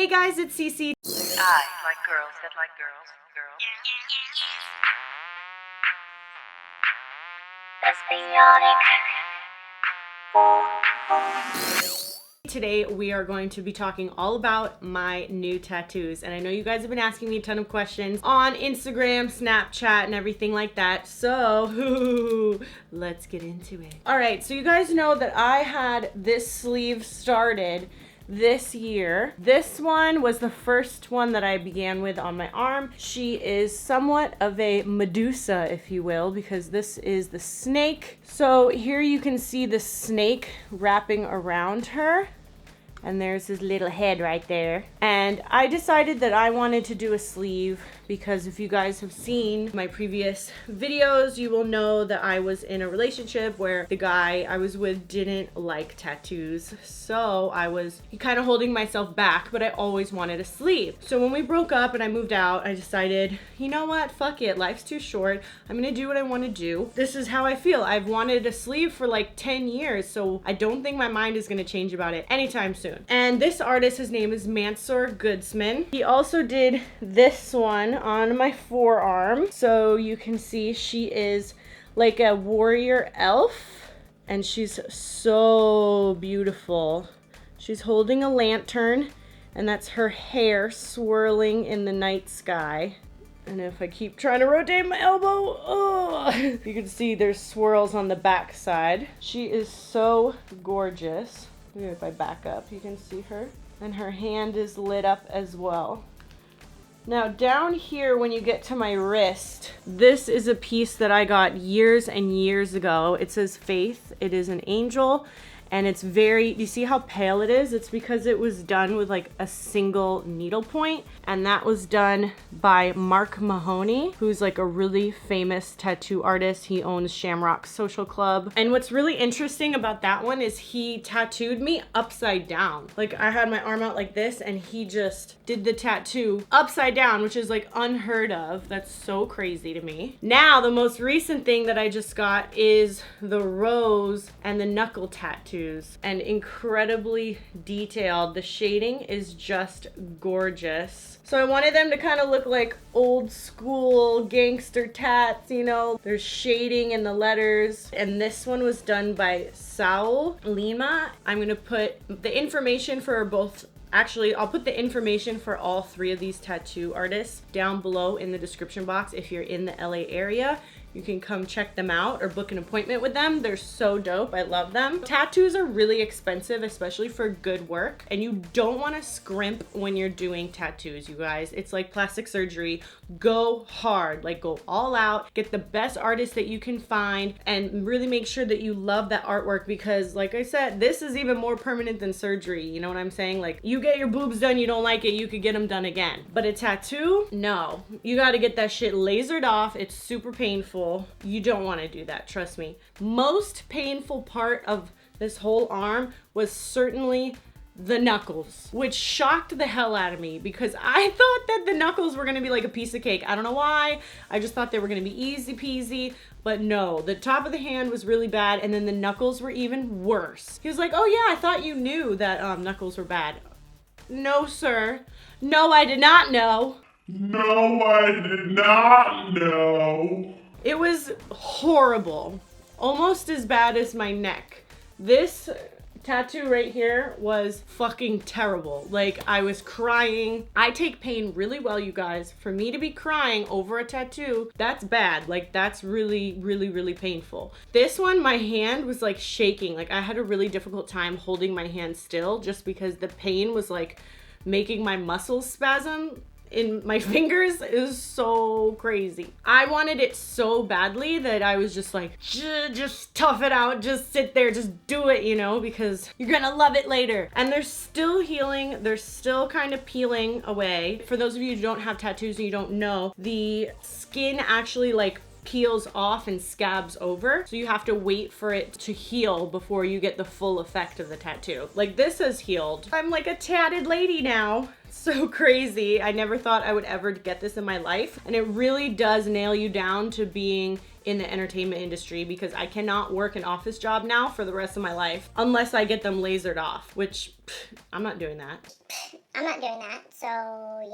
Hey guys, it's Cece. I like girls that like girls. Today we are going to be talking all about my new tattoos, and I know you guys have been asking me a ton of questions on Instagram, Snapchat, and everything like that, so let's get into it. All right, so you guys know that I had this sleeve started this year. This one was the first one that I began with on my arm. She is somewhat of a Medusa, if you will, because this is the snake. So here you can see the snake wrapping around her. And there's his little head right there. And I decided that I wanted to do a sleeve because if you guys have seen my previous videos, you will know that I was in a relationship where the guy I was with didn't like tattoos. So I was kind of holding myself back, but I always wanted a sleeve. So when we broke up and I moved out, I decided, you know what, fuck it, life's too short. I'm gonna do what I want to do. This is how I feel. I've wanted a sleeve for like 10 years, so I don't think my mind is gonna change about it anytime soon. And this artist, his name is Manzur Guzman. He also did this one on my forearm. So you can see she is like a warrior elf, and she's so beautiful. She's holding a lantern, and that's her hair swirling in the night sky. And if I keep trying to rotate my elbow, oh, you can see there's swirls on the back side. She is so gorgeous. Maybe if I back up, you can see her. And her hand is lit up as well. Now down here, when you get to my wrist, this is a piece that I got years and years ago. It says Faith. It is an angel. And it's very, you see how pale it is? It's because it was done with like a single needle point. And that was done by Mahoney, who's like a really famous tattoo artist. He owns Shamrock Social Club. And what's really interesting about that one is he tattooed me upside down. Like I had my arm out like this and he just did the tattoo upside down, which is like unheard of. That's so crazy to me. Now, the most recent thing that I just got is the rose and the knuckle tattoo. And incredibly detailed. The shading is just gorgeous. So I wanted them to kind of look like old school gangster tats, you know. There's shading in the letters. And this one was done by Saul Lira. I'm gonna put the information for both. Actually, I'll put the information for all three of these tattoo artists down below in the description box. If you're in the LA area, you can come check them out or book an appointment with them. They're so dope. I love them. Tattoos are really expensive, especially for good work. And you don't want to scrimp when you're doing tattoos, you guys. It's like plastic surgery. Go hard, like go all out. Get the best artist that you can find and really make sure that you love that artwork because like I said, this is even more permanent than surgery. You know what I'm saying? Like you get your boobs done, you don't like it, you could get them done again. But a tattoo, no. You got to get that shit lasered off. It's super painful. You don't want to do that, trust me. Most painful part of this whole arm was certainly the knuckles, which shocked the hell out of me because I thought that the knuckles were going to be like a piece of cake. I don't know why. I just thought they were going to be easy peasy, but no, the top of the hand was really bad and then the knuckles were even worse. He was like, oh yeah, I thought you knew that knuckles were bad. No, sir. No, I did not know. No, I did not know. It was horrible, almost as bad as my neck. This tattoo right here was fucking terrible. Like I was crying. I take pain really well, you guys. For me to be crying over a tattoo, that's bad. Like that's really, really, really painful. This one, my hand was like shaking. Like I had a really difficult time holding my hand still just because the pain was like making my muscles spasm in my fingers. It was so crazy. I wanted it so badly that I was just like, just tough it out, just sit there, just do it, you know, because you're gonna love it later. And they're still healing. They're still kind of peeling away. For those of you who don't have tattoos and you don't know, the skin actually like peels off and scabs over. So you have to wait for it to heal before you get the full effect of the tattoo. Like this has healed. I'm like a tatted lady now. So crazy. I never thought I would ever get this in my life. And it really does nail you down to being in the entertainment industry because I cannot work an office job now for the rest of my life unless I get them lasered off, which I'm not doing that. I'm not doing that, so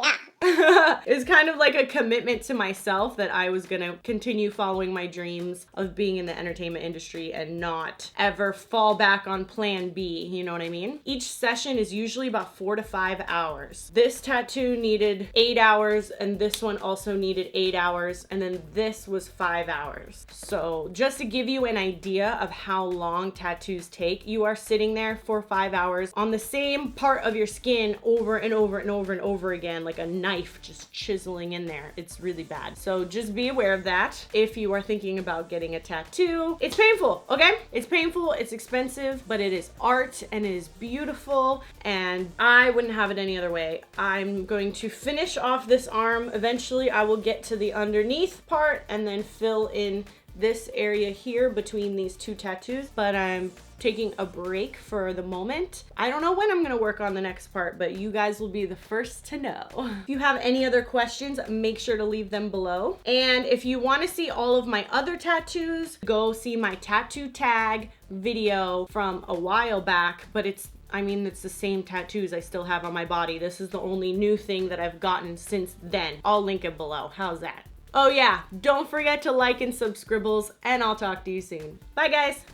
yeah. It's kind of like a commitment to myself that I was gonna continue following my dreams of being in the entertainment industry and not ever fall back on plan B, you know what I mean? Each session is usually about 4 to 5 hours. This tattoo needed 8 hours, and this one also needed 8 hours, and then this was 5 hours. So just to give you an idea of how long tattoos take, you are sitting there for 5 hours on the same part of your skin over and over and over and over again, like a knife just chiseling in there. It's really bad. So just be aware of that if you are thinking about getting a tattoo. It's painful, okay? It's painful, it's expensive, but it is art and it is beautiful, and I wouldn't have it any other way. I'm going to finish off this arm. Eventually I will get to the underneath part and then fill in this area here between these two tattoos, but I'm taking a break for the moment. I don't know when I'm gonna work on the next part, but you guys will be the first to know. If you have any other questions, make sure to leave them below. And if you wanna see all of my other tattoos, go see my tattoo tag video from a while back, but it's the same tattoos I still have on my body. This is the only new thing that I've gotten since then. I'll link it below. How's that? Oh yeah, don't forget to like and subscribbles, and I'll talk to you soon. Bye guys.